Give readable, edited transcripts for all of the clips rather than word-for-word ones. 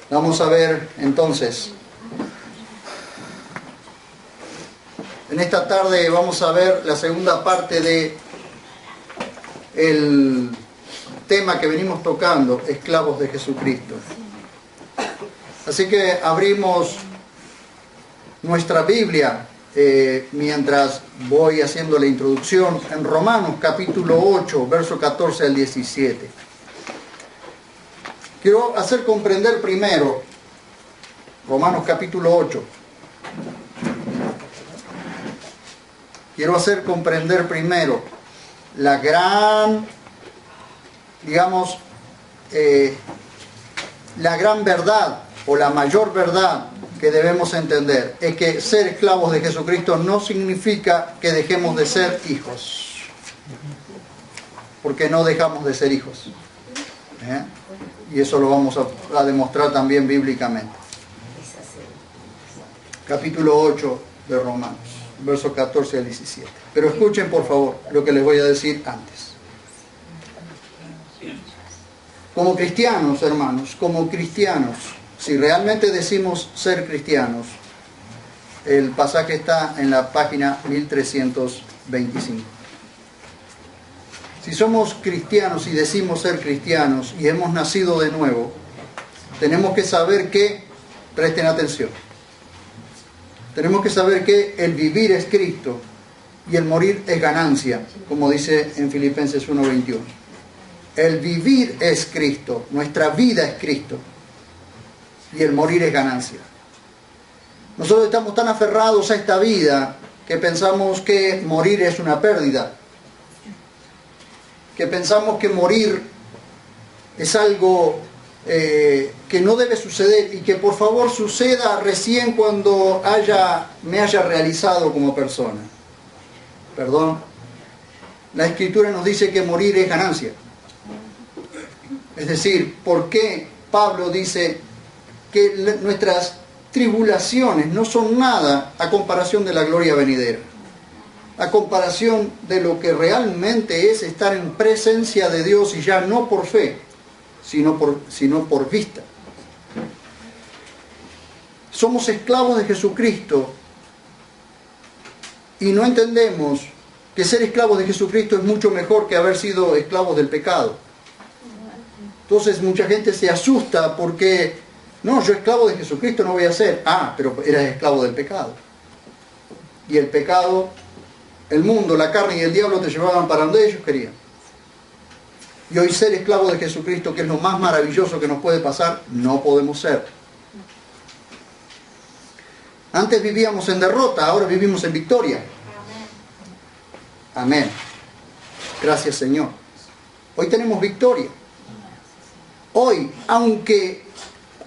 Vamos a ver entonces, en esta tarde vamos a ver la segunda parte de el tema que venimos tocando, esclavos de Jesucristo. Así que abrimos nuestra Biblia mientras voy haciendo la introducción en Romanos capítulo 8, verso 14 al 17. Quiero hacer comprender primero, Romanos capítulo 8. Quiero hacer comprender primero la gran, digamos, la gran verdad o la mayor verdad que debemos entender. Es que ser esclavos de Jesucristo no significa que dejemos de ser hijos. Porque no dejamos de ser hijos. Y eso lo vamos a demostrar también bíblicamente. Capítulo 8 de Romanos, versos 14 al 17. Pero escuchen por favor lo que les voy a decir antes. Como cristianos, hermanos, como cristianos, si realmente decimos ser cristianos, el pasaje está en la página 1325. Si somos cristianos y decimos ser cristianos y hemos nacido de nuevo, tenemos que saber que, presten atención, tenemos que saber que el vivir es Cristo y el morir es ganancia, como dice en Filipenses 1:21. El vivir es Cristo, nuestra vida es Cristo y el morir es ganancia. Nosotros estamos tan aferrados a esta vida que pensamos que morir es una pérdida, que pensamos que morir es algo que no debe suceder y que por favor suceda recién cuando me haya realizado como persona. Perdón, la Escritura nos dice que morir es ganancia. Es decir, ¿por qué Pablo dice que nuestras tribulaciones no son nada a comparación de la gloria venidera? A comparación de lo que realmente es estar en presencia de Dios y ya no por fe, sino por vista. Somos esclavos de Jesucristo y no entendemos que ser esclavos de Jesucristo es mucho mejor que haber sido esclavos del pecado. Entonces mucha gente se asusta porque, no, yo esclavo de Jesucristo no voy a ser. Ah, pero eras esclavo del pecado. Y el pecado, el mundo, la carne y el diablo te llevaban para donde ellos querían. Y hoy ser esclavo de Jesucristo, que es lo más maravilloso que nos puede pasar, no podemos ser. Antes vivíamos en derrota, ahora vivimos en victoria. Amén. Gracias, Señor. Hoy tenemos victoria. Hoy, aunque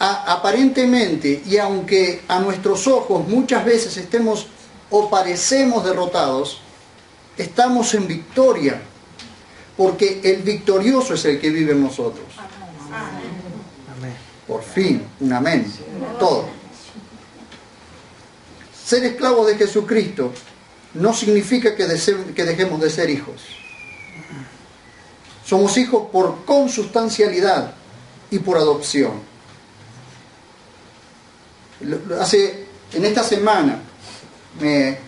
aparentemente y aunque a nuestros ojos muchas veces estemos o parecemos derrotados, estamos en victoria, porque el victorioso es el que vive en nosotros. Amén. Por fin, un amén. Todo. Ser esclavos de Jesucristo no significa que dejemos de ser hijos. Somos hijos por consustancialidad y por adopción. En esta semana me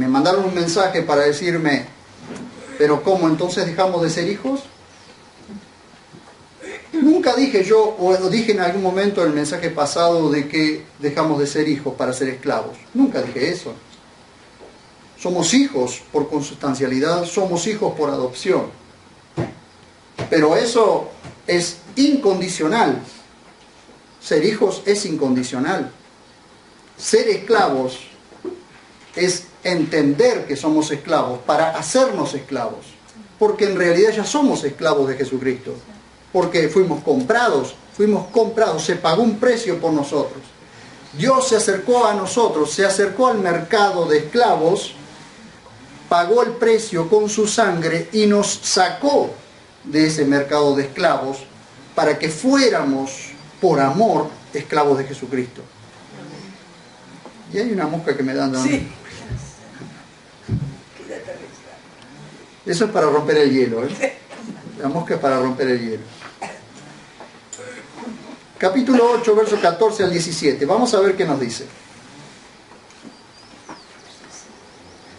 mandaron un mensaje para decirme, ¿pero cómo entonces dejamos de ser hijos? Nunca dije yo, o dije en algún momento en el mensaje pasado de que dejamos de ser hijos para ser esclavos. Nunca dije eso. Somos hijos por consustancialidad, somos hijos por adopción. Pero eso es incondicional. Ser hijos es incondicional. Ser esclavos es entender que somos esclavos para hacernos esclavos. Porque en realidad ya somos esclavos de Jesucristo. Porque fuimos comprados, se pagó un precio por nosotros. Dios se acercó a nosotros, se acercó al mercado de esclavos, pagó el precio con su sangre y nos sacó de ese mercado de esclavos para que fuéramos, por amor, esclavos de Jesucristo. Y hay una mosca que me dan dando. Sí. Eso es para romper el hielo, ¿eh? La mosca es para romper el hielo. capítulo 8, versos 14 al 17. Vamos a ver qué nos dice.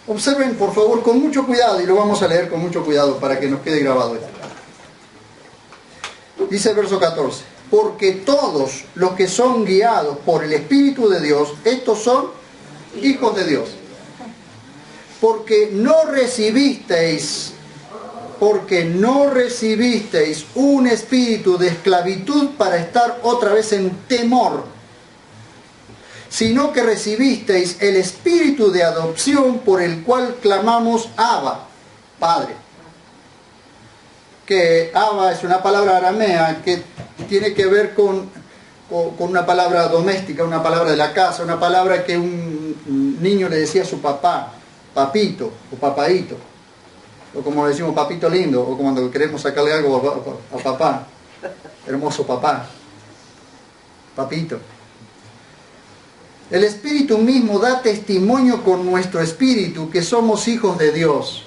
Observen, por favor, con mucho cuidado, y lo vamos a leer con mucho cuidado para que nos quede grabado esto. Dice el verso 14: porque todos los que son guiados por el Espíritu de Dios, estos son hijos de Dios. Porque no recibisteis un espíritu de esclavitud para estar otra vez en temor, sino que recibisteis el espíritu de adopción por el cual clamamos Abba, Padre. Que Abba es una palabra aramea que tiene que ver con una palabra doméstica, una palabra de la casa, una palabra que un niño le decía a su papá, papito o papaíto, o como decimos papito lindo, o cuando queremos sacarle algo a papá, hermoso papá, papito. El Espíritu mismo da testimonio con nuestro espíritu que somos hijos de Dios.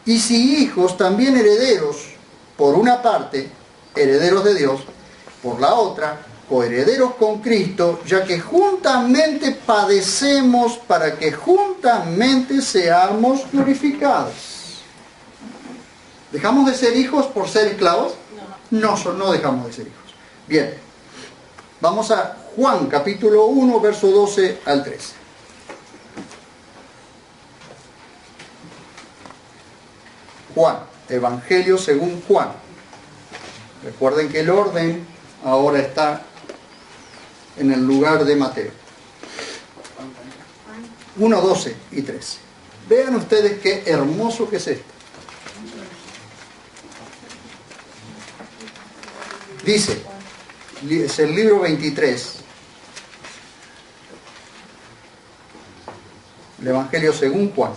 Y si hijos, también herederos, por una parte, herederos de Dios, por la otra, coherederos con Cristo, ya que juntamente padecemos para que juntamente seamos glorificados. ¿Dejamos de ser hijos por ser esclavos? No, no dejamos de ser hijos. Bien, vamos a Juan capítulo 1, verso 12 al 13. Juan, Evangelio según Juan. Recuerden que el orden ahora está en el lugar de Mateo. 1, 12 y 13. Vean ustedes qué hermoso que es esto. Dice, es el libro 23. El Evangelio según Juan.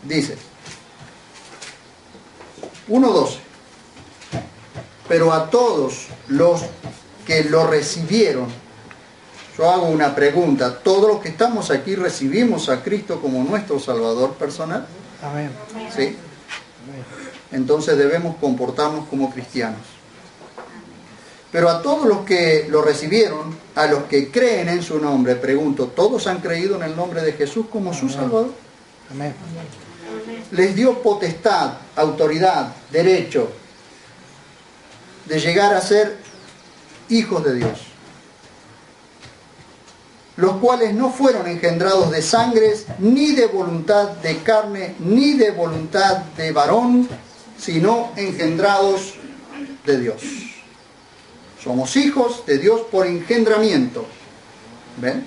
Dice, 1:12. Pero a todos los que lo recibieron, yo hago una pregunta, ¿todos los que estamos aquí recibimos a Cristo como nuestro Salvador personal? Amén. ¿Sí? Entonces debemos comportarnos como cristianos. Pero a todos los que lo recibieron, a los que creen en su nombre, pregunto, ¿todos han creído en el nombre de Jesús como su Salvador? Amén. Les dio potestad, autoridad, derecho de llegar a ser hijos de Dios, los cuales no fueron engendrados de sangre, ni de voluntad de carne, ni de voluntad de varón, sino engendrados de Dios. Somos hijos de Dios por engendramiento. ¿Ven?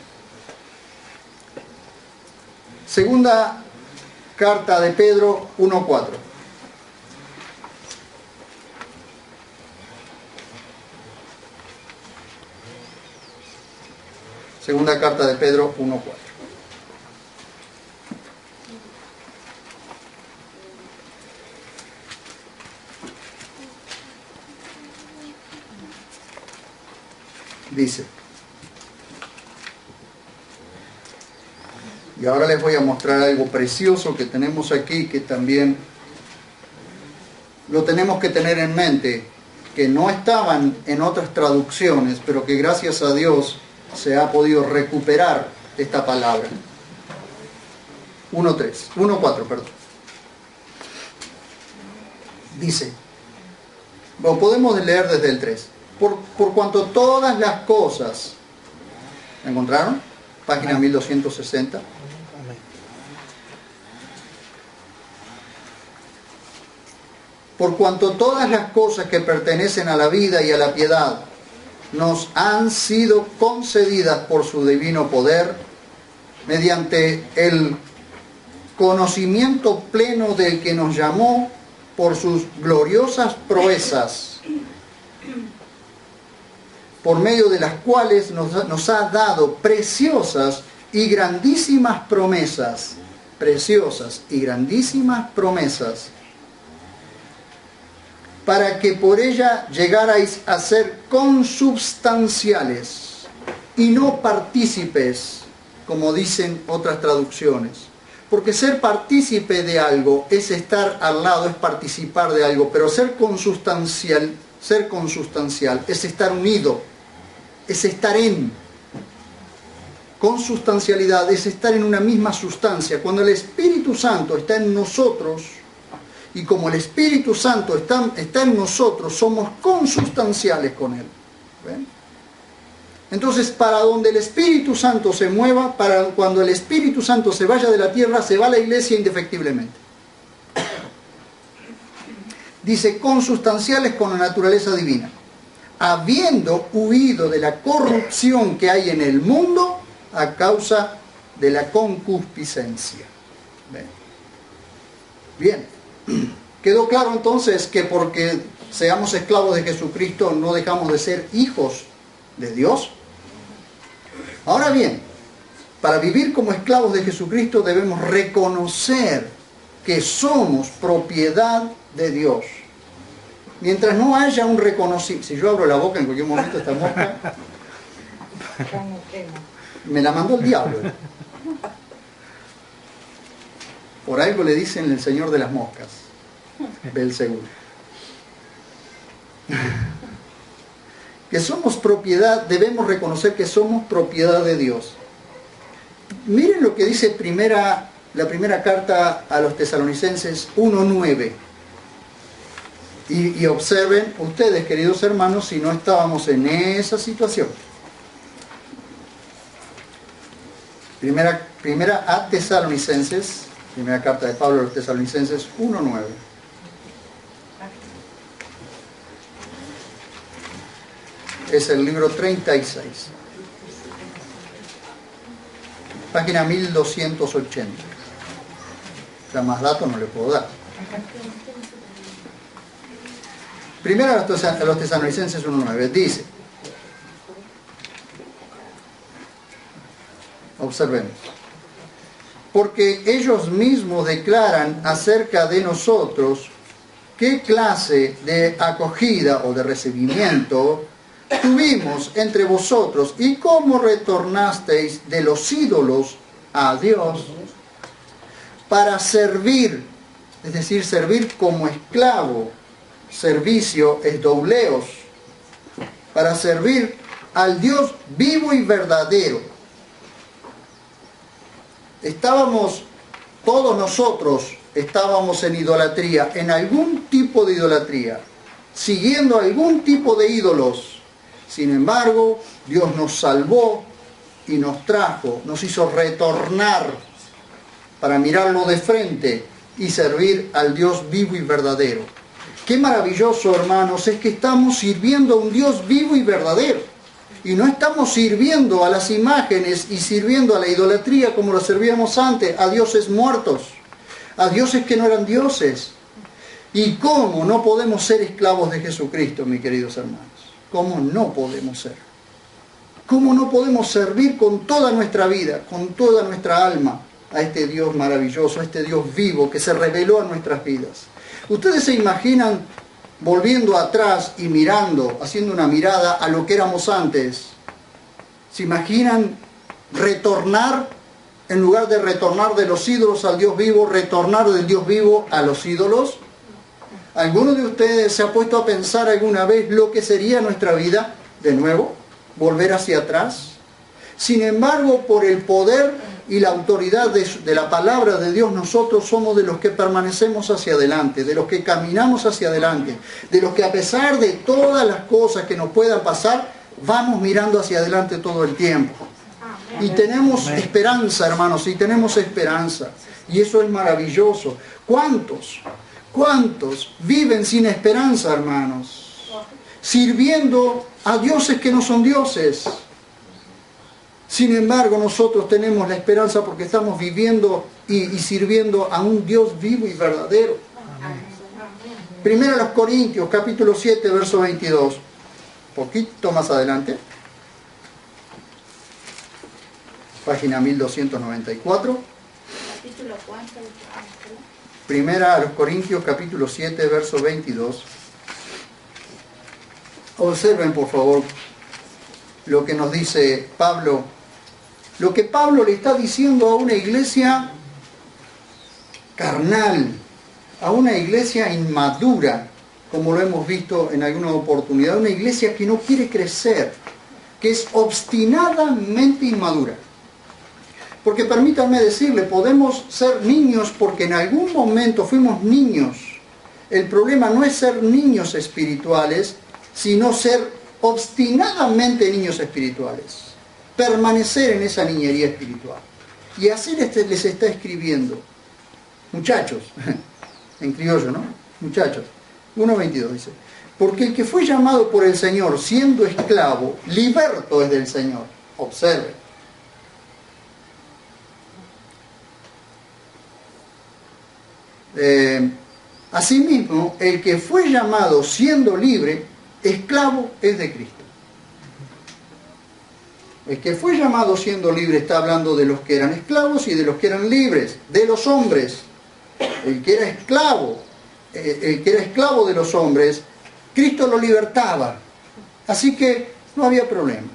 Segunda carta de Pedro 1:4. Segunda carta de Pedro 1:4. Dice, y ahora les voy a mostrar algo precioso que tenemos aquí, que también lo tenemos que tener en mente, que no estaban en otras traducciones, pero que gracias a Dios se ha podido recuperar esta palabra. 1:4, perdón. Dice, lo podemos leer desde el 3. Por cuanto todas las cosas, ¿me encontraron? Página 1260. Por cuanto todas las cosas que pertenecen a la vida y a la piedad nos han sido concedidas por su divino poder, mediante el conocimiento pleno del que nos llamó por sus gloriosas proezas, por medio de las cuales nos ha dado preciosas y grandísimas promesas, para que por ella llegarais a ser consubstanciales y no partícipes, como dicen otras traducciones, Porque ser partícipe de algo es estar al lado, es participar de algo, pero ser consubstancial es estar unido, es estar en. Consubstancialidad es estar en una misma sustancia. Cuando el Espíritu Santo está en nosotros, y como el Espíritu Santo está en nosotros, somos consubstanciales con Él. ¿Ven? Entonces, para donde el Espíritu Santo se mueva, para cuando el Espíritu Santo se vaya de la tierra, se va a la iglesia indefectiblemente. Dice, consubstanciales con la naturaleza divina, habiendo huido de la corrupción que hay en el mundo a causa de la concupiscencia. Bien, quedó claro entonces que porque seamos esclavos de Jesucristo no dejamos de ser hijos de Dios. Ahora bien, para vivir como esclavos de Jesucristo debemos reconocer que somos propiedad de Dios. Mientras no haya un reconocimiento, si yo abro la boca en cualquier momento esta mosca, me la mandó el diablo. Por algo le dicen el señor de las moscas, Belcebú. Que somos propiedad, debemos reconocer que somos propiedad de Dios. Miren lo que dice la primera carta a los Tesalonicenses 1:9. Y observen ustedes, queridos hermanos, si no estábamos en esa situación. Primera a Tesalonicenses, primera carta de Pablo a los Tesalonicenses 1:9. Es el libro 36. Página 1280. Ya más datos no le puedo dar. Primero a los Tesalonicenses 1:9 dice, observemos, porque ellos mismos declaran acerca de nosotros qué clase de acogida o de recibimiento tuvimos entre vosotros y cómo retornasteis de los ídolos a Dios para servir, es decir, servir como esclavo. Servicio es dobleos, para servir al Dios vivo y verdadero. Todos nosotros estábamos en idolatría, en algún tipo de idolatría, siguiendo algún tipo de ídolos. Sin embargo, Dios nos salvó y nos trajo, nos hizo retornar para mirarlo de frente y servir al Dios vivo y verdadero. Qué maravilloso, hermanos, es que estamos sirviendo a un Dios vivo y verdadero. Y no estamos sirviendo a las imágenes y sirviendo a la idolatría como lo servíamos antes, a dioses muertos, a dioses que no eran dioses. ¿Y cómo no podemos ser esclavos de Jesucristo, mis queridos hermanos? ¿Cómo no podemos ser? ¿Cómo no podemos servir con toda nuestra vida, con toda nuestra alma, a este Dios maravilloso, a este Dios vivo que se reveló a nuestras vidas? ¿Ustedes se imaginan volviendo atrás y mirando, haciendo una mirada a lo que éramos antes? ¿Se imaginan retornar, en lugar de retornar de los ídolos al Dios vivo, retornar del Dios vivo a los ídolos? ¿Alguno de ustedes se ha puesto a pensar alguna vez lo que sería nuestra vida de nuevo? ¿Volver hacia atrás? Sin embargo, por el poder y la autoridad de la palabra de Dios, nosotros somos de los que permanecemos hacia adelante, de los que caminamos hacia adelante, de los que a pesar de todas las cosas que nos puedan pasar, vamos mirando hacia adelante todo el tiempo. Y tenemos esperanza, hermanos, y tenemos esperanza. Y eso es maravilloso. ¿Cuántos viven sin esperanza, hermanos? Sirviendo a dioses que no son dioses. Sin embargo, nosotros tenemos la esperanza porque estamos viviendo y sirviendo a un Dios vivo y verdadero. Primero a los Corintios, capítulo 7, verso 22. Poquito más adelante. Página 1294. Primera a los Corintios, capítulo 7, verso 22. Observen, por favor, lo que nos dice Pablo. Lo que Pablo le está diciendo a una iglesia carnal, a una iglesia inmadura, como lo hemos visto en alguna oportunidad, una iglesia que no quiere crecer, que es obstinadamente inmadura. Porque permítanme decirle, podemos ser niños porque en algún momento fuimos niños. El problema no es ser niños espirituales, sino ser obstinadamente niños espirituales. Permanecer en esa niñería espiritual. Y así les está escribiendo. Muchachos, en criollo, ¿no? Muchachos. 1:22 dice, porque el que fue llamado por el Señor siendo esclavo, liberto es del Señor. Observe. Asimismo, el que fue llamado siendo libre, esclavo es de Cristo. El que fue llamado siendo libre está hablando de los que eran esclavos y de los que eran libres, de los hombres. El que era esclavo de los hombres, Cristo lo libertaba. Así que no había problema.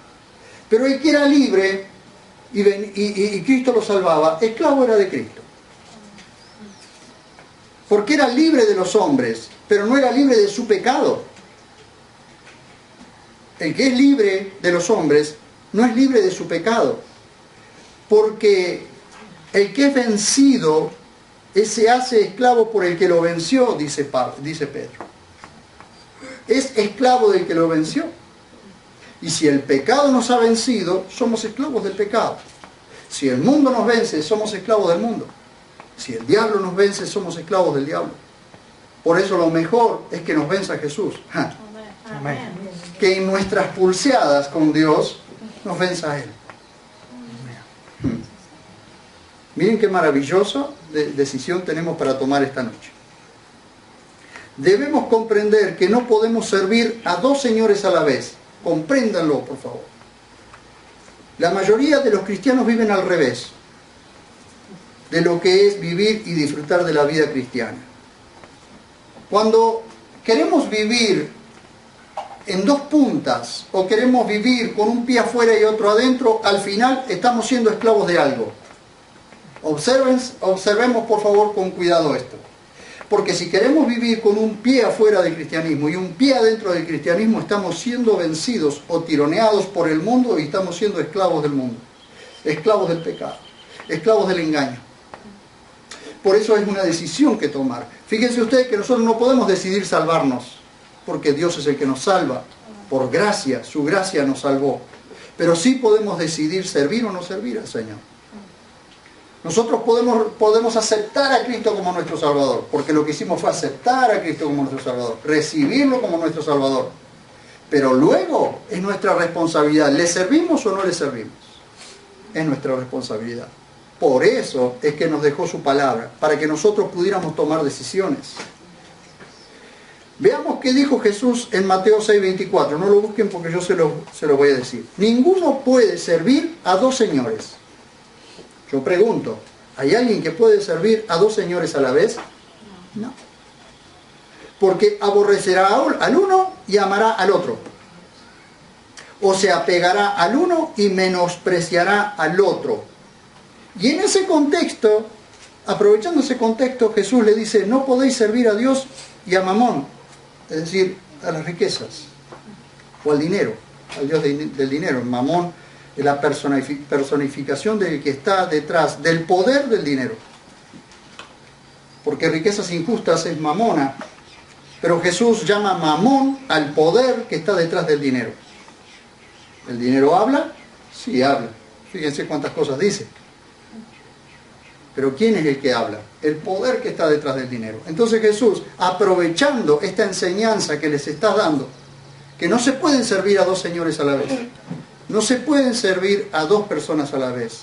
Pero el que era libre y Cristo lo salvaba, esclavo era de Cristo. Porque era libre de los hombres, pero no era libre de su pecado. El que es libre de los hombres no es libre de su pecado. Porque el que es vencido, se hace esclavo por el que lo venció, dice Pedro. Es esclavo del que lo venció. Y si el pecado nos ha vencido, somos esclavos del pecado. Si el mundo nos vence, somos esclavos del mundo. Si el diablo nos vence, somos esclavos del diablo. Por eso lo mejor es que nos venza Jesús. Amén. Que en nuestras pulseadas con Dios nos venza a Él. Miren qué maravillosa decisión tenemos para tomar esta noche. Debemos comprender que no podemos servir a dos señores a la vez. Compréndanlo, por favor. La mayoría de los cristianos viven al revés de lo que es vivir y disfrutar de la vida cristiana. Cuando queremos vivir en dos puntas o queremos vivir con un pie afuera y otro adentro, al final estamos siendo esclavos de algo. Observemos por favor con cuidado esto. Porque si queremos vivir con un pie afuera del cristianismo y un pie adentro del cristianismo, estamos siendo vencidos o tironeados por el mundo y estamos siendo esclavos del mundo, esclavos del pecado, esclavos del engaño. Por eso es una decisión que tomar. Fíjense ustedes que nosotros no podemos decidir salvarnos, porque Dios es el que nos salva. Por gracia, su gracia nos salvó. Pero sí podemos decidir servir o no servir al Señor. Nosotros podemos aceptar a Cristo como nuestro Salvador, porque lo que hicimos fue aceptar a Cristo como nuestro Salvador, recibirlo como nuestro Salvador. Pero luego es nuestra responsabilidad. ¿Le servimos o no le servimos? Es nuestra responsabilidad. Por eso es que nos dejó su palabra, para que nosotros pudiéramos tomar decisiones. Veamos qué dijo Jesús en Mateo 6:24. No lo busquen porque yo se lo voy a decir. Ninguno puede servir a dos señores. Yo pregunto, ¿hay alguien que puede servir a dos señores a la vez? No. Porque aborrecerá al uno y amará al otro. O se apegará al uno y menospreciará al otro. Y en ese contexto, aprovechando ese contexto, Jesús le dice, no podéis servir a Dios y a Mamón, es decir, a las riquezas, o al dinero, al Dios del dinero. Mamón es la personificación del que está detrás del poder del dinero. Porque riquezas injustas es mamona, pero Jesús llama mamón al poder que está detrás del dinero. ¿El dinero habla? Sí, habla. Fíjense cuántas cosas dice. Pero ¿quién es el que habla? El poder que está detrás del dinero. Entonces Jesús, aprovechando esta enseñanza que les está dando, que no se pueden servir a dos señores a la vez, no se pueden servir a dos personas a la vez,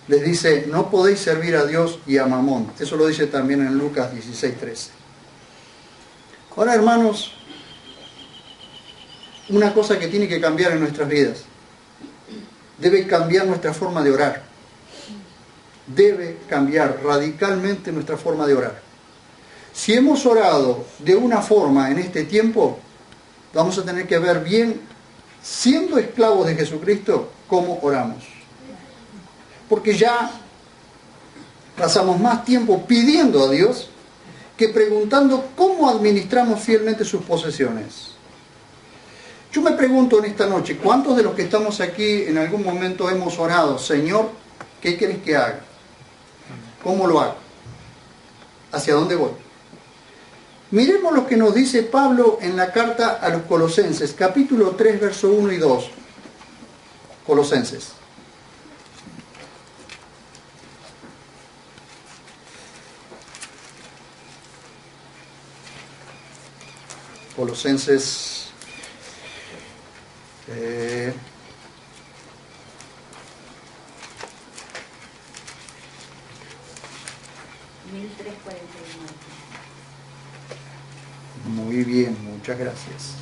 les dice, no podéis servir a Dios y a Mamón. Eso lo dice también en Lucas 16:13. Ahora, hermanos, una cosa que tiene que cambiar en nuestras vidas, debe cambiar nuestra forma de orar. Debe cambiar radicalmente nuestra forma de orar. Si hemos orado de una forma en este tiempo, vamos a tener que ver bien, siendo esclavos de Jesucristo, cómo oramos. Porque ya Pasamos más tiempo pidiendo a Dios que preguntando cómo administramos fielmente sus posesiones. Yo me pregunto en esta noche, ¿cuántos de los que estamos aquí en algún momento hemos orado, Señor, ¿qué quieres que haga? ¿Cómo lo hago? ¿Hacia dónde voy? Miremos lo que nos dice Pablo en la carta a los Colosenses, capítulo 3, verso 1 y 2. Colosenses. Colosenses 1349. Muy bien, muchas gracias.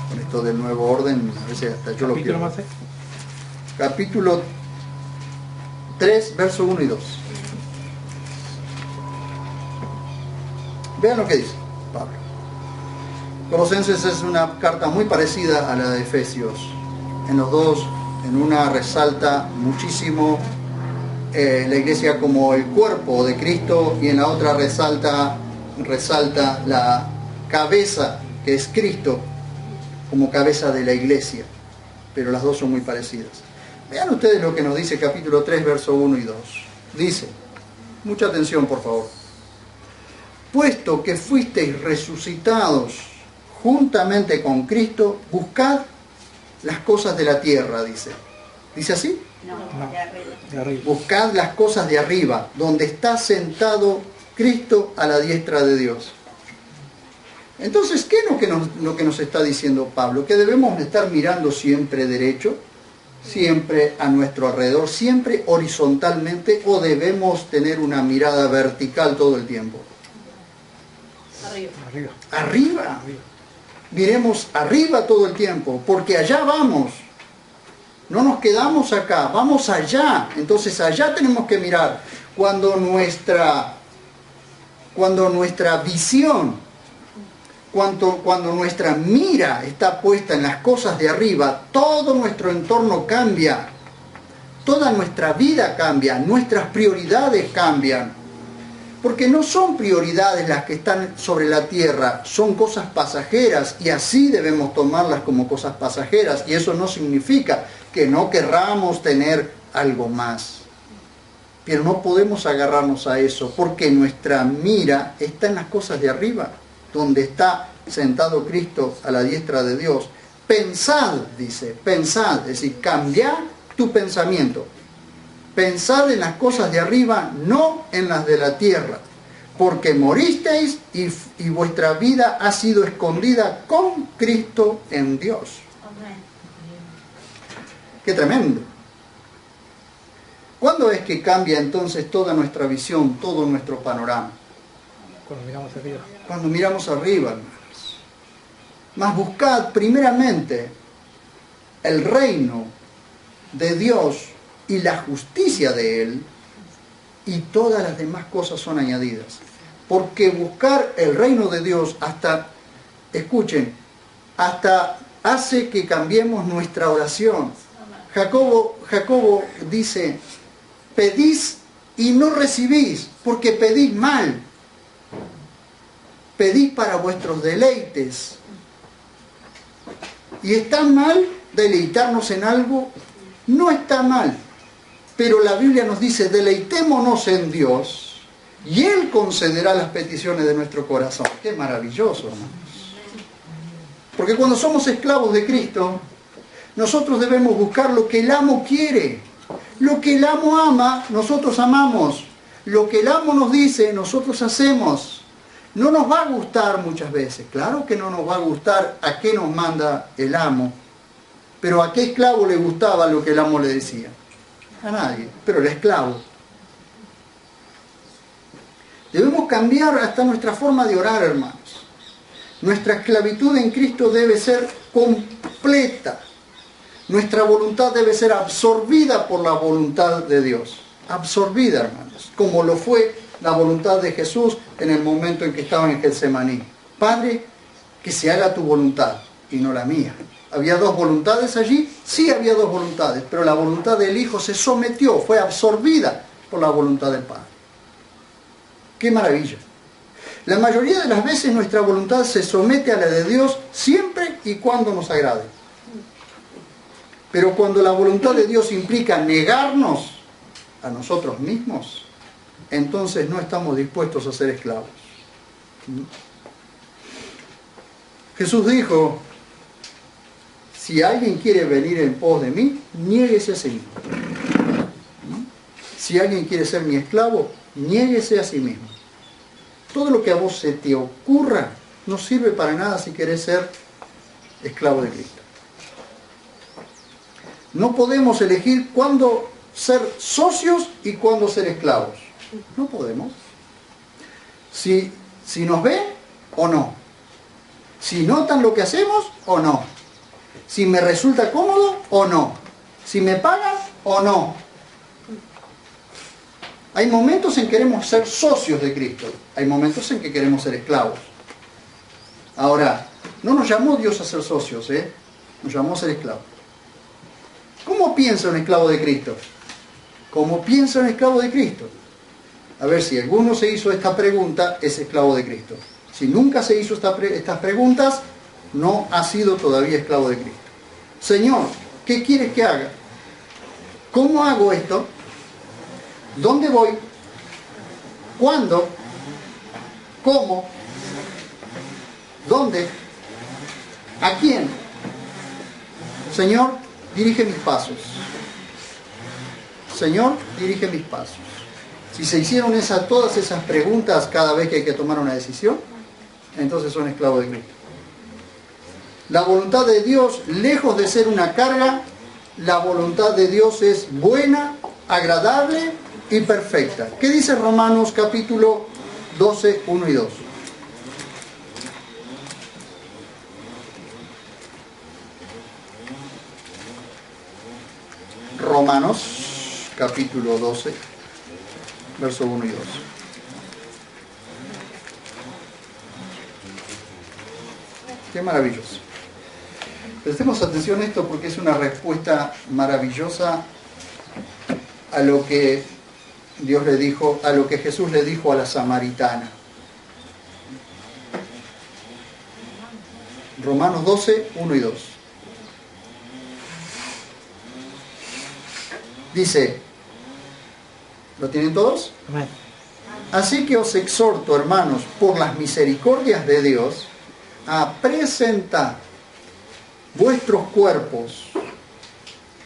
Con esto del nuevo orden, a veces hasta yo lo quiero. Capítulo 3, verso 1 y 2. Vean lo que dice Pablo. Colosenses es una carta muy parecida a la de Efesios. En los dos, en una resalta muchísimo la iglesia como el cuerpo de Cristo y en la otra resalta la cabeza, que es Cristo, como cabeza de la iglesia. Pero las dos son muy parecidas. Vean ustedes lo que nos dice capítulo 3, verso 1 y 2. Dice, mucha atención por favor. Puesto que fuisteis resucitados juntamente con Cristo, buscad las cosas de la tierra, dice. ¿Dice así? No, de arriba. Buscad las cosas de arriba, donde está sentado Cristo a la diestra de Dios. Entonces, ¿qué es lo que nos está diciendo Pablo? Que debemos estar mirando siempre derecho, siempre a nuestro alrededor, siempre horizontalmente, o debemos tener una mirada vertical todo el tiempo. Arriba. Arriba. Miremos arriba todo el tiempo, porque allá vamos. No nos quedamos acá, vamos allá. Entonces allá tenemos que mirar. Cuando nuestra visión, cuando nuestra mira está puesta en las cosas de arriba, todo nuestro entorno cambia. Toda nuestra vida cambia, nuestras prioridades cambian. Porque no son prioridades las que están sobre la tierra, son cosas pasajeras y así debemos tomarlas como cosas pasajeras. Y eso no significa que no querramos tener algo más. Pero no podemos agarrarnos a eso porque nuestra mira está en las cosas de arriba, donde está sentado Cristo a la diestra de Dios. Pensad, dice, pensad, es decir, cambiad tu pensamiento. Pensad en las cosas de arriba, no en las de la tierra, porque moristeis y vuestra vida ha sido escondida con Cristo en Dios. Amén. ¡Qué tremendo! ¿Cuándo es que cambia entonces toda nuestra visión, todo nuestro panorama? Cuando miramos arriba. Cuando miramos arriba, hermanos. Mas buscad primeramente el reino de Dios y la justicia de Él, y todas las demás cosas son añadidas. Porque buscar el reino de Dios escuchen, hasta hace que cambiemos nuestra oración. Jacobo dice, pedís y no recibís, porque pedís mal. Pedís para vuestros deleites. ¿Y está mal deleitarnos en algo? No está mal. Pero la Biblia nos dice, deleitémonos en Dios y Él concederá las peticiones de nuestro corazón. ¡Qué maravilloso, hermanos! Porque cuando somos esclavos de Cristo, nosotros debemos buscar lo que el amo quiere. Lo que el amo ama, nosotros amamos. Lo que el amo nos dice, nosotros hacemos. No nos va a gustar muchas veces. Claro que no nos va a gustar a qué nos manda el amo. Pero ¿a qué esclavo le gustaba lo que el amo le decía? A nadie, pero el esclavo. Debemos cambiar hasta nuestra forma de orar, hermanos. Nuestra esclavitud en Cristo debe ser completa. Nuestra voluntad debe ser absorbida por la voluntad de Dios. Absorbida, hermanos, como lo fue la voluntad de Jesús en el momento en que estaba en Getsemaní. Padre, que se haga tu voluntad y no la mía. ¿Había dos voluntades allí? Sí, había dos voluntades, pero la voluntad del Hijo se sometió, fue absorbida por la voluntad del Padre. ¡Qué maravilla! La mayoría de las veces nuestra voluntad se somete a la de Dios siempre y cuando nos agrade. Pero cuando la voluntad de Dios implica negarnos a nosotros mismos, entonces no estamos dispuestos a ser esclavos. Jesús dijo, si alguien quiere venir en pos de mí, niéguese a sí mismo. Si alguien quiere ser mi esclavo, niéguese a sí mismo. Todo lo que a vos se te ocurra no sirve para nada si querés ser esclavo de Cristo. No podemos elegir cuándo ser socios y cuándo ser esclavos. No podemos. Si nos ven o no. Si notan lo que hacemos o no. Si me resulta cómodo o no. Si me pagan o no. Hay momentos en que queremos ser socios de Cristo. Hay momentos en que queremos ser esclavos. Ahora, no nos llamó Dios a ser socios, nos llamó a ser esclavos. ¿Cómo piensa un esclavo de Cristo? ¿Cómo piensa un esclavo de Cristo? A ver, si alguno se hizo esta pregunta, es esclavo de Cristo. Si nunca se hizo estas preguntas, no ha sido todavía esclavo de Cristo. Señor, ¿qué quieres que haga? ¿Cómo hago esto? ¿Dónde voy? ¿Cuándo? ¿Cómo? ¿Dónde? ¿A quién? Señor, dirige mis pasos. Señor, dirige mis pasos. Si se hicieron todas esas preguntas cada vez que hay que tomar una decisión, entonces son esclavos de Cristo. La voluntad de Dios, lejos de ser una carga, la voluntad de Dios es buena, agradable y perfecta. ¿Qué dice Romanos capítulo 12, 1 y 2? Romanos capítulo 12, verso 1 y 2. Qué maravilloso. Prestemos atención a esto porque es una respuesta maravillosa a lo que Dios le dijo, a lo que Jesús le dijo a la samaritana. Romanos 12, 1 y 2. Dice, ¿lo tienen todos? Amén. Así que os exhorto, hermanos, por las misericordias de Dios, a presentar vuestros cuerpos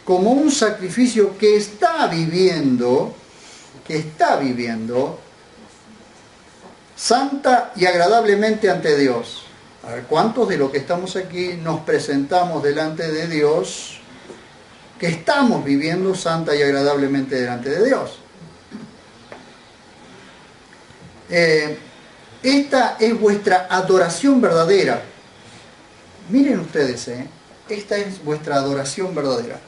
como un sacrificio que está viviendo santa y agradablemente ante Dios. A ver, ¿cuántos de los que estamos aquí nos presentamos delante de Dios que estamos viviendo santa y agradablemente delante de Dios? Esta es vuestra adoración verdadera. Miren ustedes, esta es vuestra adoración verdadera.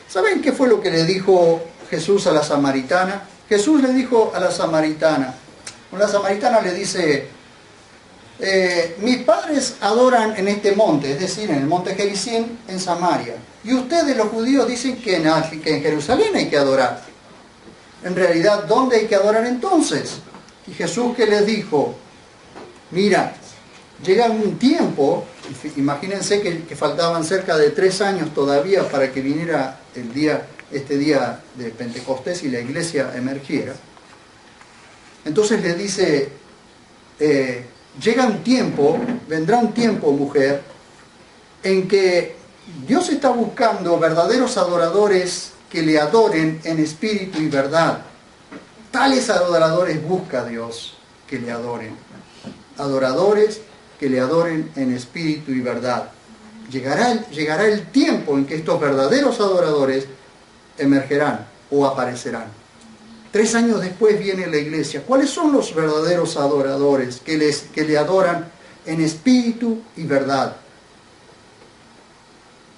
¿Saben qué fue lo que le dijo Jesús a la samaritana? Jesús le dijo a la samaritana le dice, mis padres adoran en este monte, es decir, en el monte Gerizim, en Samaria. Y ustedes los judíos dicen que en Jerusalén hay que adorar. En realidad, ¿dónde hay que adorar entonces? Y Jesús, ¿qué les dijo? Mira, llega un tiempo, imagínense que faltaban cerca de 3 años todavía para que viniera este día de Pentecostés y la iglesia emergiera. Entonces le dice, vendrá un tiempo, mujer, en que Dios está buscando verdaderos adoradores que le adoren en espíritu y verdad. Tales adoradores busca Dios que le adoren. Adoradores que le adoren en espíritu y verdad. Llegará el tiempo en que estos verdaderos adoradores emergerán o aparecerán. 3 años después viene la iglesia. ¿Cuáles son los verdaderos adoradores que le adoran en espíritu y verdad?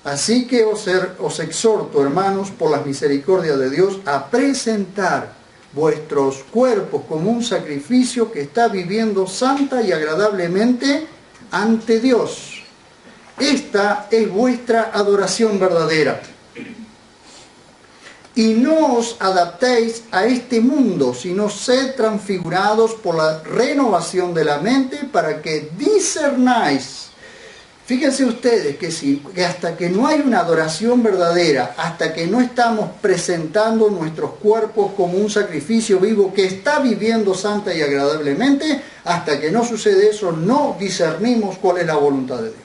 Así que os exhorto, hermanos, por las misericordias de Dios, a presentar vuestros cuerpos como un sacrificio que está viviendo santa y agradablemente ante Dios. esta es vuestra adoración verdadera. Y no os adaptéis a este mundo, sino sed transfigurados por la renovación de la mente para que discernáis. Fíjense ustedes que hasta que no hay una adoración verdadera, hasta que no estamos presentando nuestros cuerpos como un sacrificio vivo que está viviendo santa y agradablemente, hasta que no sucede eso, no discernimos cuál es la voluntad de Dios.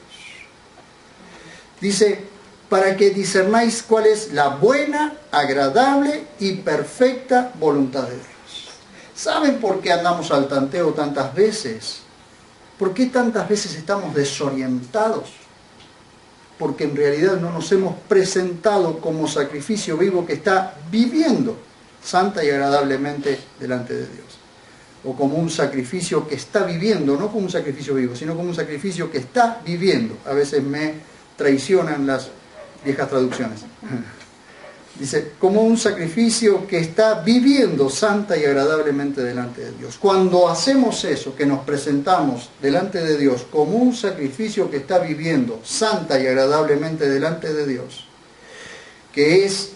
Dice, para que discernáis cuál es la buena, agradable y perfecta voluntad de Dios. ¿Saben por qué andamos al tanteo tantas veces? ¿Por qué tantas veces estamos desorientados? Porque en realidad no nos hemos presentado como sacrificio vivo que está viviendo santa y agradablemente delante de Dios. O como un sacrificio que está viviendo, no como un sacrificio vivo, sino como un sacrificio que está viviendo. A veces me traicionan las viejas traducciones. Dice, como un sacrificio que está viviendo santa y agradablemente delante de Dios. Cuando hacemos eso, que nos presentamos delante de Dios como un sacrificio que está viviendo santa y agradablemente delante de Dios, que es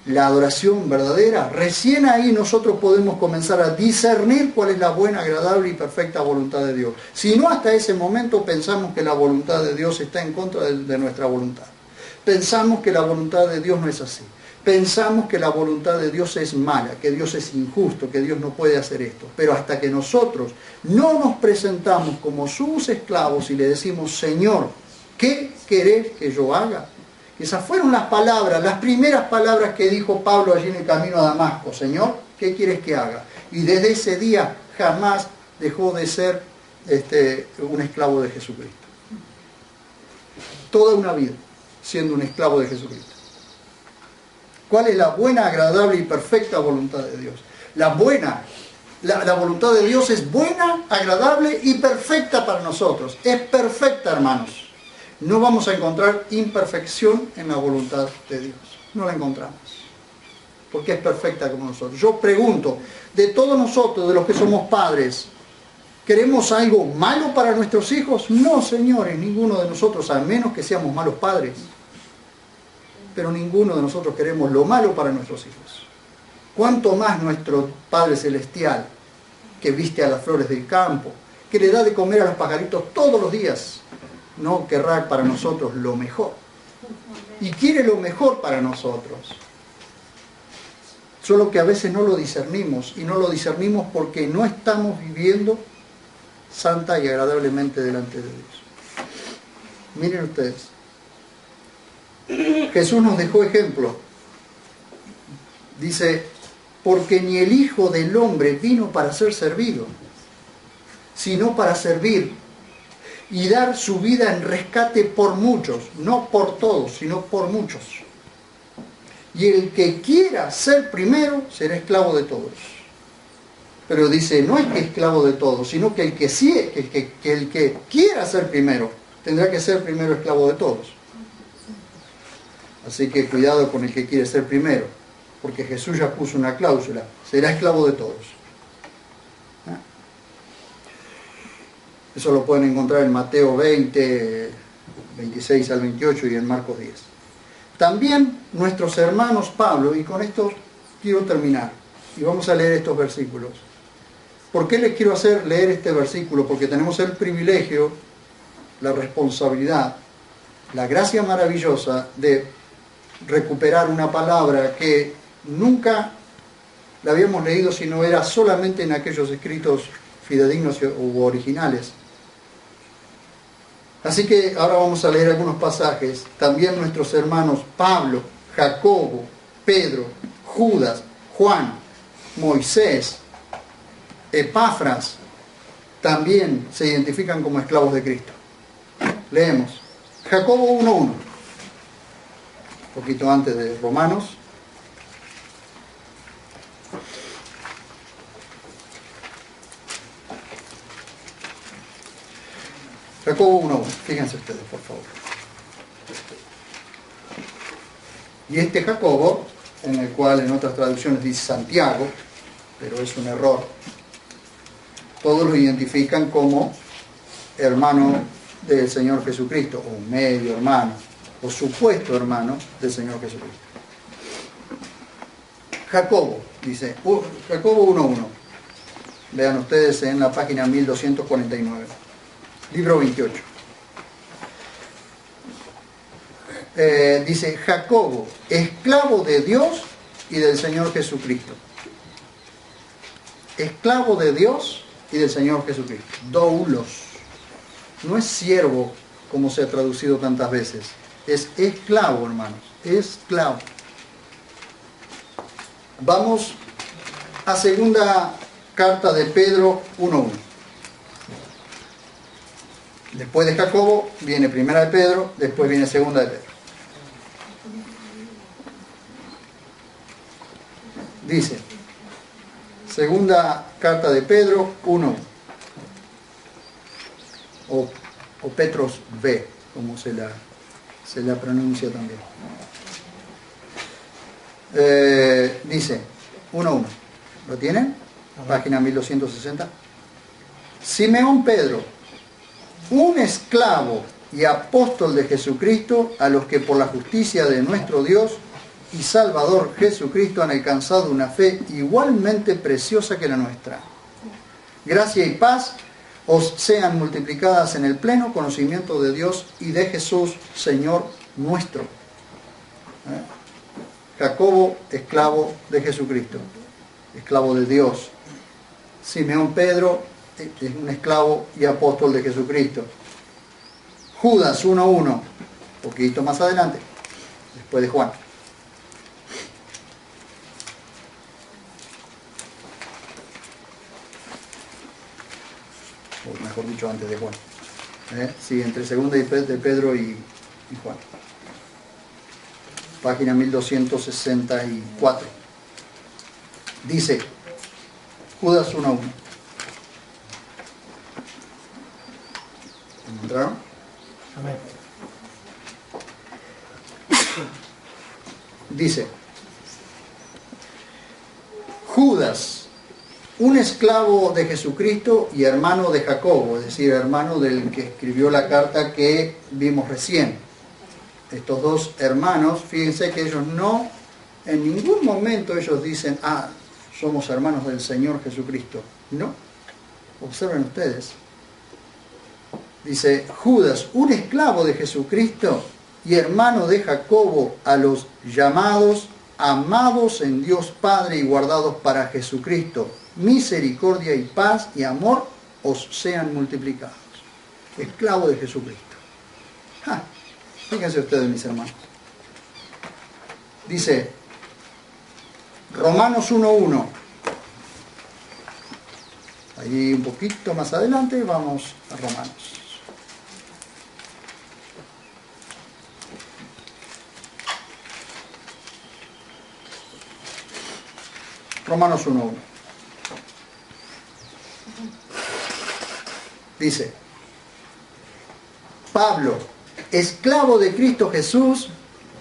la adoración verdadera, recién ahí nosotros podemos comenzar a discernir cuál es la buena, agradable y perfecta voluntad de Dios. Si no, hasta ese momento pensamos que la voluntad de Dios está en contra de nuestra voluntad. Pensamos que la voluntad de Dios no es así. Pensamos que la voluntad de Dios es mala, que Dios es injusto, que Dios no puede hacer esto. Pero hasta que nosotros no nos presentamos como sus esclavos y le decimos, Señor, ¿qué querés que yo haga? Esas fueron las palabras, las primeras palabras que dijo Pablo allí en el camino a Damasco. Señor, ¿qué quieres que haga? Y desde ese día jamás dejó de ser un esclavo de Jesucristo. Toda una vida siendo un esclavo de Jesucristo. ¿Cuál es la buena, agradable y perfecta voluntad de Dios? La voluntad de Dios es buena, agradable y perfecta para nosotros. Es perfecta, hermanos. No vamos a encontrar imperfección en la voluntad de Dios. No la encontramos. Porque es perfecta como nosotros. Yo pregunto, de todos nosotros, de los que somos padres, ¿queremos algo malo para nuestros hijos? No, señores, ninguno de nosotros, a menos que seamos malos padres. Pero ninguno de nosotros queremos lo malo para nuestros hijos. Cuánto más nuestro Padre Celestial, que viste a las flores del campo, que le da de comer a los pajaritos todos los días, no querrá para nosotros lo mejor. Y quiere lo mejor para nosotros. Solo que a veces no lo discernimos, y no lo discernimos porque no estamos viviendo santa y agradablemente delante de Dios. Miren ustedes. Jesús nos dejó ejemplo. Dice, porque ni el Hijo del Hombre vino para ser servido, sino para servir y dar su vida en rescate por muchos, no por todos, sino por muchos. Y el que quiera ser primero será esclavo de todos. Pero dice, no el que es esclavo de todos, sino que el que quiera ser primero tendrá que ser primero esclavo de todos. Así que cuidado con el que quiere ser primero, porque Jesús ya puso una cláusula, será esclavo de todos. Eso lo pueden encontrar en Mateo 20, 26 al 28 y en Marcos 10. También nuestros hermanos Pablo, y con esto quiero terminar, y vamos a leer estos versículos. ¿Por qué les quiero hacer leer este versículo? Porque tenemos el privilegio, la responsabilidad, la gracia maravillosa de recuperar una palabra que nunca la habíamos leído, sino era solamente en aquellos escritos fidedignos u originales. Así que ahora vamos a leer algunos pasajes. También nuestros hermanos Pablo, Jacobo, Pedro, Judas, Juan, Moisés, Epafras, también se identifican como esclavos de Cristo. Leemos. Jacobo 1:1. Un poquito antes de Romanos. Jacobo 1:1. Fíjense ustedes, por favor. Y este Jacobo, en el cual en otras traducciones dice Santiago, pero es un error. Todos lo identifican como hermano del Señor Jesucristo, o medio hermano, o supuesto hermano del Señor Jesucristo. Jacobo, dice, Jacobo 1.1. Vean ustedes en la página 1249. Libro 28. Dice, Jacobo, esclavo de Dios y del Señor Jesucristo. Esclavo de Dios y del Señor Jesucristo. Doulos. No es siervo, como se ha traducido tantas veces. Es esclavo, hermanos. Esclavo. Vamos a segunda carta de Pedro 1.1. Después de Jacobo viene primera de Pedro, después viene segunda de Pedro. Dice, segunda carta de Pedro 1.1. O Petros B, como se la pronuncia también. Dice 1.1. ¿Lo tienen? Página 1260. Simeón Pedro, un esclavo y apóstol de Jesucristo, a los que por la justicia de nuestro Dios y Salvador Jesucristo han alcanzado una fe igualmente preciosa que la nuestra. Gracia y paz os sean multiplicadas en el pleno conocimiento de Dios y de Jesús, Señor nuestro. Jacobo, esclavo de Jesucristo, esclavo de Dios. Simeón Pedro es un esclavo y apóstol de Jesucristo. Judas 1.1, poquito más adelante, después de Juan. O mejor dicho, antes de Juan. Sí, entre segunda de Pedro y Juan. Página 1264. Dice, Judas 1.1. ¿Encontraron? Amén. Dice, Judas, un esclavo de Jesucristo y hermano de Jacobo, es decir, hermano del que escribió la carta que vimos recién. Estos dos hermanos, fíjense que ellos no, en ningún momento ellos dicen, somos hermanos del Señor Jesucristo. No, observen ustedes. Dice, Judas, un esclavo de Jesucristo y hermano de Jacobo, a los llamados, amados en Dios Padre y guardados para Jesucristo, misericordia y paz y amor os sean multiplicados. Esclavo de Jesucristo. Fíjense ustedes, mis hermanos. Dice, Romanos 1.1. Allí un poquito más adelante vamos a Romanos. Romanos 1.1. Dice, Pablo, esclavo de Cristo Jesús,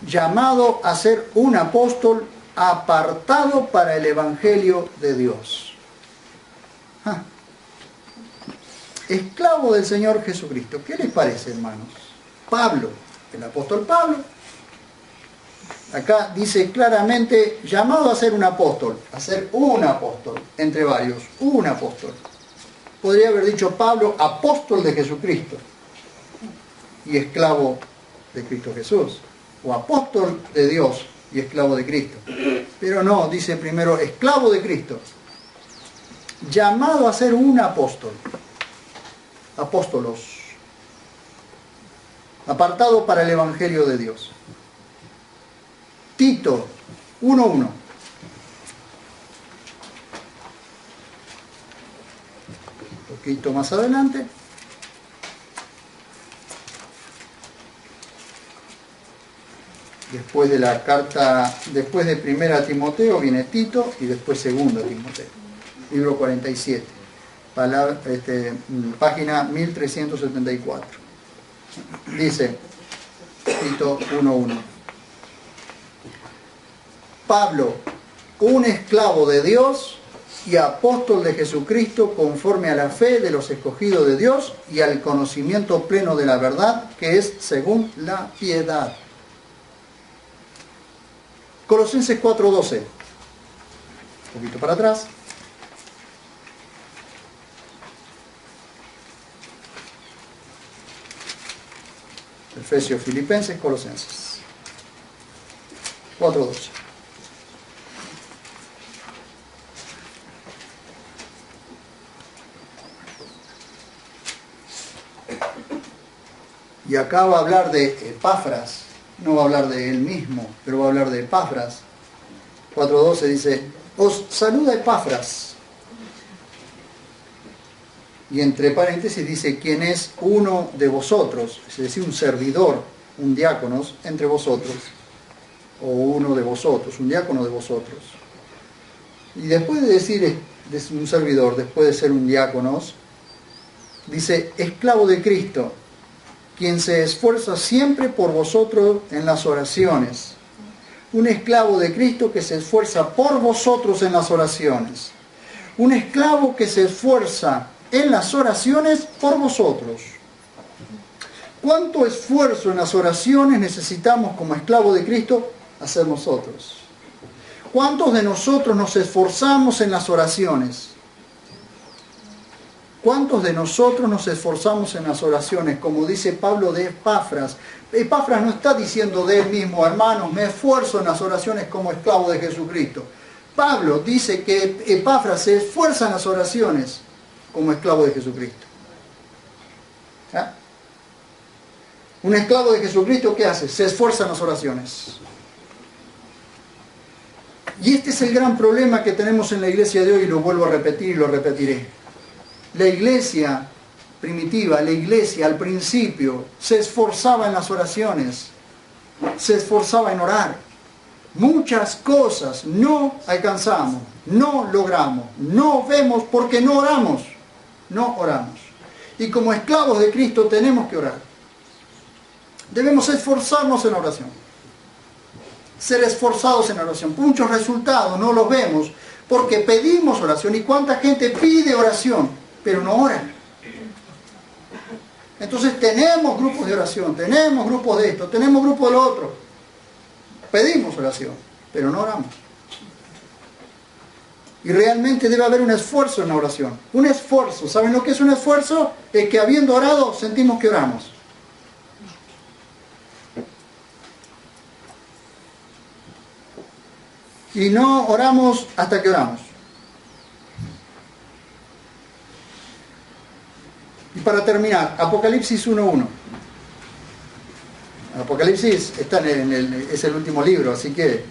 llamado a ser un apóstol apartado para el Evangelio de Dios. Esclavo del Señor Jesucristo. ¿Qué les parece, hermanos? Pablo, el apóstol Pablo, acá dice claramente, llamado a ser un apóstol, entre varios, un apóstol. Podría haber dicho Pablo, apóstol de Jesucristo y esclavo de Cristo Jesús, o apóstol de Dios y esclavo de Cristo. Pero no, dice primero, esclavo de Cristo, llamado a ser un apóstol, apóstolos, apartado para el Evangelio de Dios. Tito 1.1. Un poquito más adelante. Después de la carta, después de primera Timoteo viene Tito y después segunda Timoteo. Libro 47. Página 1374. Dice Tito 1.1. Pablo, un esclavo de Dios y apóstol de Jesucristo conforme a la fe de los escogidos de Dios y al conocimiento pleno de la verdad, que es según la piedad. Colosenses 4:12. Un poquito para atrás. Efesios, Filipenses, Colosenses. 4:12. Y acá va a hablar de Epafras, no va a hablar de él mismo, pero va a hablar de Epafras. 4:12 dice, os saluda Epafras. Y entre paréntesis dice, quien es uno de vosotros, es decir, un servidor, un diáconos entre vosotros, o uno de vosotros, un diácono de vosotros. Y después de decir es un servidor, después de ser un diáconos, dice, esclavo de Cristo, quien se esfuerza siempre por vosotros en las oraciones. Un esclavo de Cristo que se esfuerza por vosotros en las oraciones. Un esclavo que se esfuerza en las oraciones por vosotros. ¿Cuánto esfuerzo en las oraciones necesitamos como esclavo de Cristo hacer nosotros? ¿Cuántos de nosotros nos esforzamos en las oraciones? ¿Cuántos de nosotros nos esforzamos en las oraciones? Como dice Pablo de Epafras. Epafras no está diciendo de él mismo, hermanos, me esfuerzo en las oraciones como esclavo de Jesucristo. Pablo dice que Epafras se esfuerza en las oraciones como esclavo de Jesucristo. ¿Ah? Un esclavo de Jesucristo, ¿qué hace? Se esfuerza en las oraciones. Y este es el gran problema que tenemos en la iglesia de hoy, y lo vuelvo a repetir y lo repetiré. La iglesia primitiva, la iglesia al principio, se esforzaba en las oraciones, se esforzaba en orar. Muchas cosas no alcanzamos, no logramos, no vemos porque no oramos, no oramos. Y como esclavos de Cristo tenemos que orar. Debemos esforzarnos en la oración, ser esforzados en la oración. Muchos resultados no los vemos porque pedimos oración. ¿Y cuánta gente pide oración? Pero no oran. Entonces tenemos grupos de oración, tenemos grupos de esto, tenemos grupos de lo otro. Pedimos oración, pero no oramos. Y realmente debe haber un esfuerzo en la oración. Un esfuerzo. ¿Saben lo que es un esfuerzo? Es que habiendo orado sentimos que oramos. Y no oramos hasta que oramos. Y para terminar, Apocalipsis 1:1. Apocalipsis está es el último libro, así que,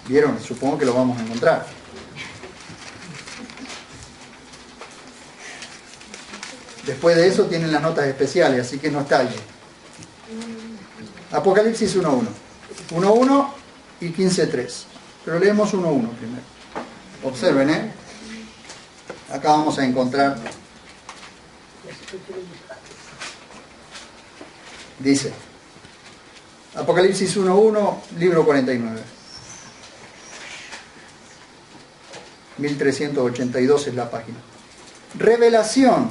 vieron, supongo que lo vamos a encontrar. Después de eso tienen las notas especiales, así que no está allí. Apocalipsis 1:1. 1:1 y 15:3. Pero leemos 1:1 primero. Observen, acá vamos a encontrar. Dice, Apocalipsis 1:1, libro 49. 1382 es la página. Revelación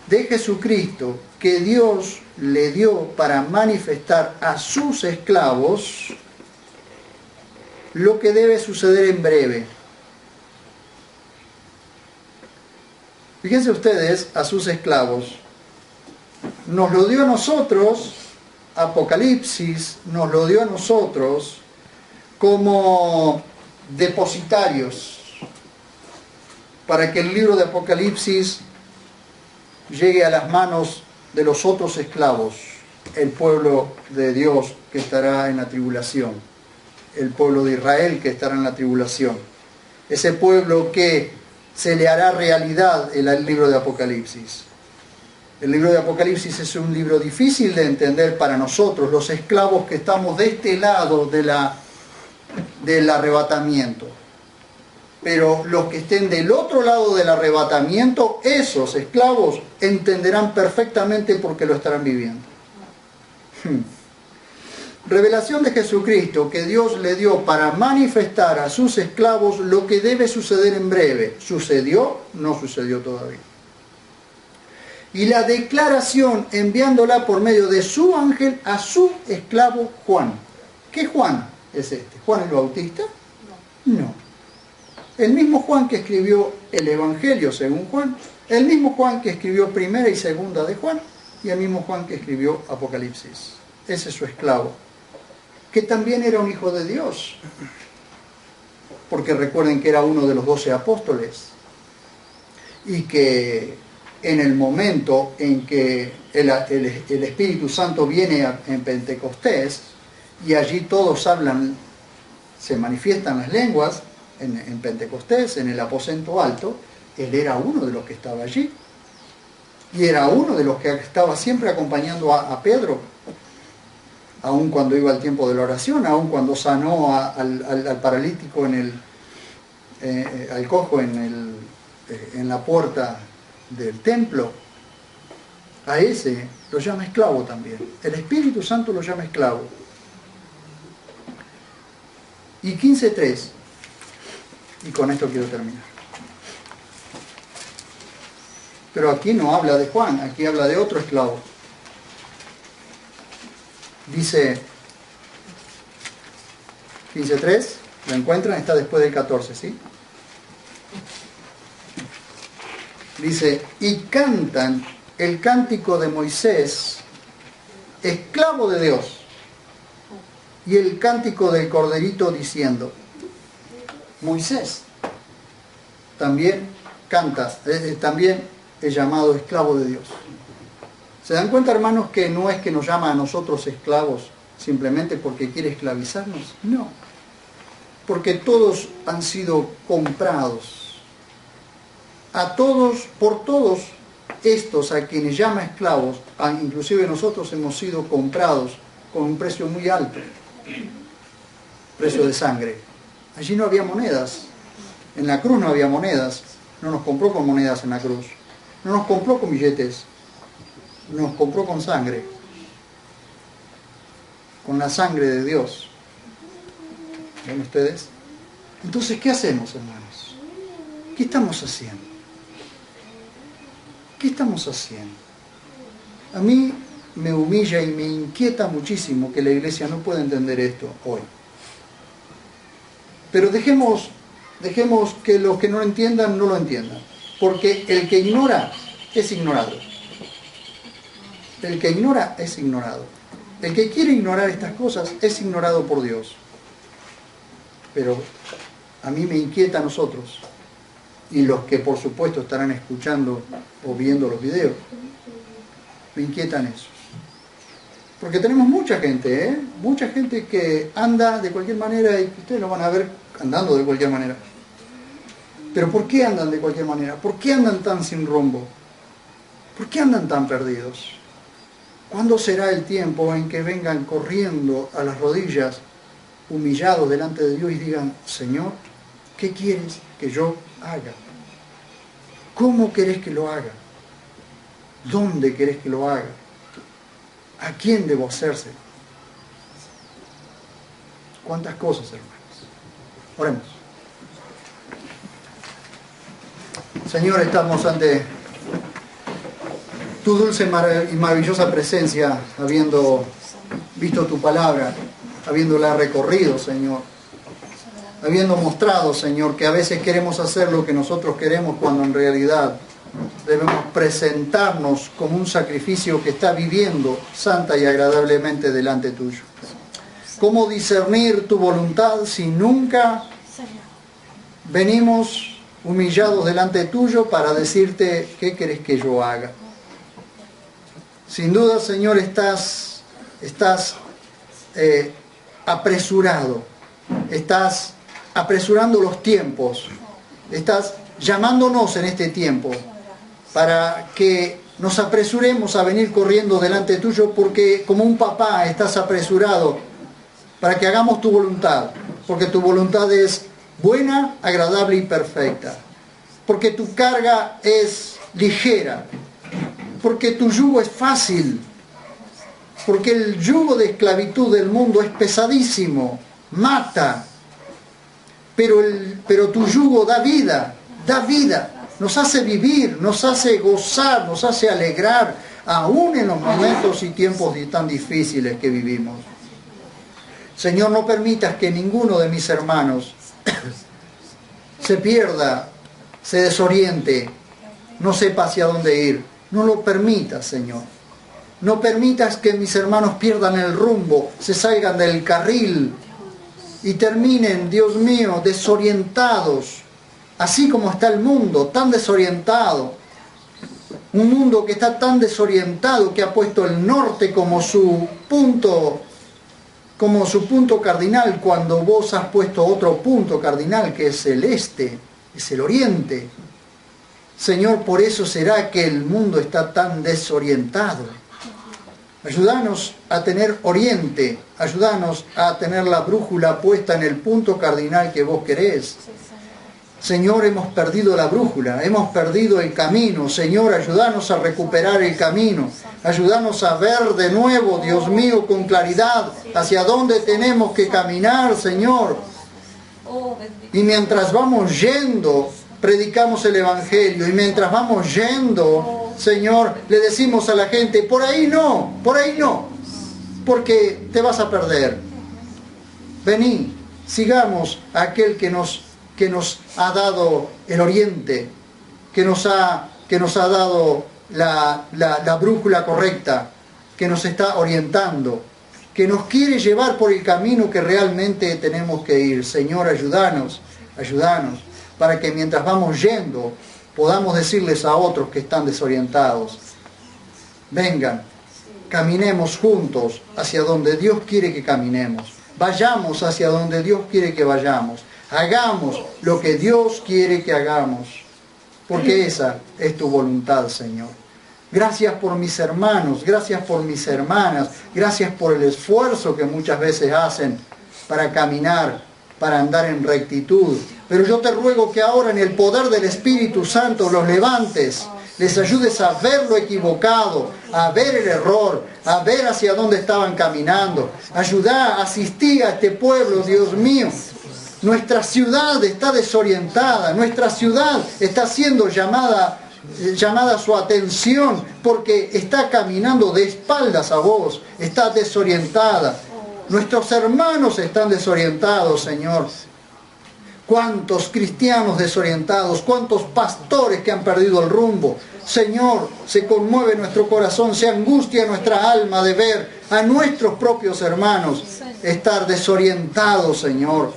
de Jesucristo que Dios le dio para manifestar a sus esclavos lo que debe suceder en breve. Fíjense ustedes, a sus esclavos. Nos lo dio a nosotros, Apocalipsis nos lo dio a nosotros como depositarios para que el libro de Apocalipsis llegue a las manos de los otros esclavos, el pueblo de Dios que estará en la tribulación, el pueblo de Israel que estará en la tribulación, ese pueblo que se le hará realidad el libro de Apocalipsis. El libro de Apocalipsis es un libro difícil de entender para nosotros, los esclavos que estamos de este lado del arrebatamiento. Pero los que estén del otro lado del arrebatamiento, esos esclavos entenderán perfectamente por qué lo estarán viviendo. Revelación de Jesucristo que Dios le dio para manifestar a sus esclavos lo que debe suceder en breve. ¿Sucedió? No sucedió todavía. Y la declaración enviándola por medio de su ángel a su esclavo Juan. ¿Qué Juan es este? ¿Juan el Bautista? No. El mismo Juan que escribió el Evangelio según Juan, el mismo Juan que escribió Primera y Segunda de Juan, y el mismo Juan que escribió Apocalipsis. Ese es su esclavo, que también era un hijo de Dios, porque recuerden que era uno de los 12 apóstoles, y que en el momento en que el Espíritu Santo viene en Pentecostés, y allí todos hablan, se manifiestan las lenguas, en Pentecostés, en el aposento alto, él era uno de los que estaba allí, y era uno de los que estaba siempre acompañando a Pedro, aun cuando iba al tiempo de la oración, aun cuando sanó al paralítico, al cojo en la puerta del templo. A ese lo llama esclavo también. El Espíritu Santo lo llama esclavo. Y 15:3, y con esto quiero terminar. Pero aquí no habla de Juan, aquí habla de otro esclavo. Dice 15:3, ¿lo encuentran? Está después del 14, ¿sí? Dice, y cantan el cántico de Moisés, esclavo de Dios, y el cántico del corderito diciendo. Moisés también canta, también es llamado esclavo de Dios. ¿Se dan cuenta, hermanos, que no es que nos llama a nosotros esclavos simplemente porque quiere esclavizarnos? No, porque todos han sido comprados. A todos, por todos estos a quienes llama esclavos, inclusive nosotros hemos sido comprados con un precio muy alto, precio de sangre. Allí no había monedas, en la cruz no había monedas, no nos compró con monedas en la cruz, no nos compró con billetes, nos compró con sangre, con la sangre de Dios. ¿Ven ustedes? Entonces, ¿qué hacemos, hermanos? ¿Qué estamos haciendo? ¿Qué estamos haciendo? A mí me humilla y me inquieta muchísimo que la iglesia no pueda entender esto hoy. Pero dejemos que los que no lo entiendan, no lo entiendan. Porque el que ignora es ignorado. El que ignora es ignorado. El que quiere ignorar estas cosas es ignorado por Dios. Pero a mí me inquieta a nosotros, y los que por supuesto estarán escuchando o viendo los videos, me inquietan esos. Porque tenemos mucha gente, mucha gente que anda de cualquier manera, y ustedes lo van a ver andando de cualquier manera. Pero ¿por qué andan de cualquier manera? ¿Por qué andan tan sin rumbo? ¿Por qué andan tan perdidos? ¿Cuándo será el tiempo en que vengan corriendo a las rodillas, humillados delante de Dios y digan, Señor, ¿qué quieres que yo haga? ¿Cómo querés que lo haga? ¿Dónde querés que lo haga? ¿A quién debo hacerse? ¿Cuántas cosas, hermanos? Oremos. Señor, estamos ante tu dulce y maravillosa presencia, habiendo visto tu palabra, habiéndola recorrido, Señor, habiendo mostrado, Señor, que a veces queremos hacer lo que nosotros queremos cuando en realidad debemos presentarnos como un sacrificio que está viviendo santa y agradablemente delante tuyo. ¿Cómo discernir tu voluntad si nunca venimos humillados delante tuyo para decirte qué querés que yo haga? Sin duda, Señor, estás apresurado, estás apresurando los tiempos, estás llamándonos en este tiempo para que nos apresuremos a venir corriendo delante tuyo, porque como un papá estás apresurado para que hagamos tu voluntad, porque tu voluntad es buena, agradable y perfecta, porque tu carga es ligera, porque tu yugo es fácil, porque el yugo de esclavitud del mundo es pesadísimo, mata, pero tu yugo da vida, nos hace vivir, nos hace gozar, nos hace alegrar, aún en los momentos y tiempos tan difíciles que vivimos. Señor, no permitas que ninguno de mis hermanos se pierda, se desoriente, no sepa hacia dónde ir. No lo permitas, Señor. No permitas que mis hermanos pierdan el rumbo, se salgan del carril y terminen, Dios mío, desorientados, así como está el mundo, tan desorientado. Un mundo que está tan desorientado que ha puesto el norte como su punto cardinal, cuando vos has puesto otro punto cardinal que es el este, es el oriente. Señor, por eso será que el mundo está tan desorientado. Ayúdanos a tener oriente, ayúdanos a tener la brújula puesta en el punto cardinal que vos querés. Señor, hemos perdido la brújula, hemos perdido el camino. Señor, ayúdanos a recuperar el camino. Ayúdanos a ver de nuevo, Dios mío, con claridad hacia dónde tenemos que caminar, Señor. Y mientras vamos yendo, predicamos el Evangelio. Y mientras vamos yendo, Señor, le decimos a la gente, por ahí no, porque te vas a perder. Vení, sigamos a aquel que nos ha dado el oriente, que nos ha dado la brújula correcta, que nos está orientando, que nos quiere llevar por el camino que realmente tenemos que ir. Señor, ayúdanos, para que mientras vamos yendo, podamos decirles a otros que están desorientados, vengan, caminemos juntos hacia donde Dios quiere que caminemos, vayamos hacia donde Dios quiere que vayamos, hagamos lo que Dios quiere que hagamos, porque esa es tu voluntad, Señor. Gracias por mis hermanos, gracias por mis hermanas, gracias por el esfuerzo que muchas veces hacen para caminar, para andar en rectitud. Pero yo te ruego que ahora en el poder del Espíritu Santo los levantes, les ayudes a ver lo equivocado, a ver el error, a ver hacia dónde estaban caminando. Ayudá, asistí a este pueblo, Dios mío. Nuestra ciudad está desorientada, nuestra ciudad está siendo llamada su atención porque está caminando de espaldas a vos, está desorientada. Nuestros hermanos están desorientados, Señor. Cuántos cristianos desorientados, cuántos pastores que han perdido el rumbo. Señor, se conmueve nuestro corazón, se angustia nuestra alma de ver a nuestros propios hermanos estar desorientados, Señor.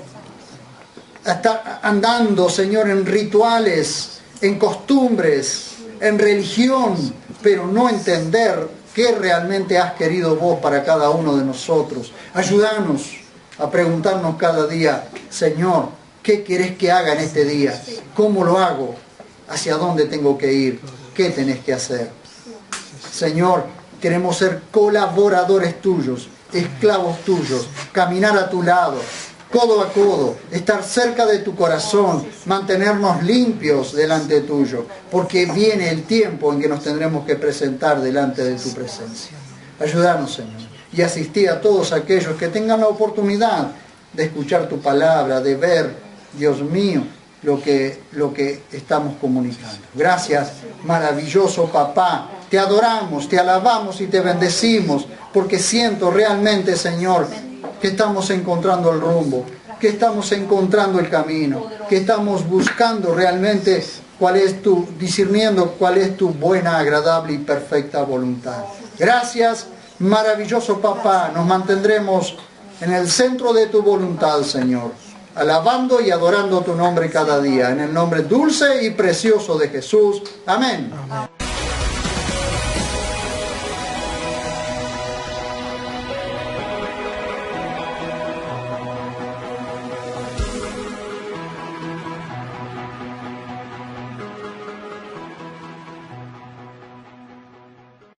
Estar andando, Señor, en rituales, en costumbres, en religión, pero no entender qué realmente has querido vos para cada uno de nosotros. Ayúdanos a preguntarnos cada día, Señor, ¿qué querés que haga en este día? ¿Cómo lo hago? ¿Hacia dónde tengo que ir? ¿Qué tenés que hacer? Señor, queremos ser colaboradores tuyos, esclavos tuyos, caminar a tu lado, codo a codo, estar cerca de tu corazón, mantenernos limpios delante tuyo, porque viene el tiempo en que nos tendremos que presentar delante de tu presencia. Ayúdanos, Señor, y asistí a todos aquellos que tengan la oportunidad de escuchar tu palabra, de ver, Dios mío, lo que estamos comunicando. Gracias, maravilloso Papá. Te adoramos, te alabamos y te bendecimos, porque siento realmente, Señor, que estamos encontrando el rumbo, que estamos encontrando el camino, que estamos buscando realmente discerniendo cuál es tu buena, agradable y perfecta voluntad. Gracias, maravilloso Papá. Nos mantendremos en el centro de tu voluntad, Señor, alabando y adorando tu nombre cada día. En el nombre dulce y precioso de Jesús. Amén. Amén.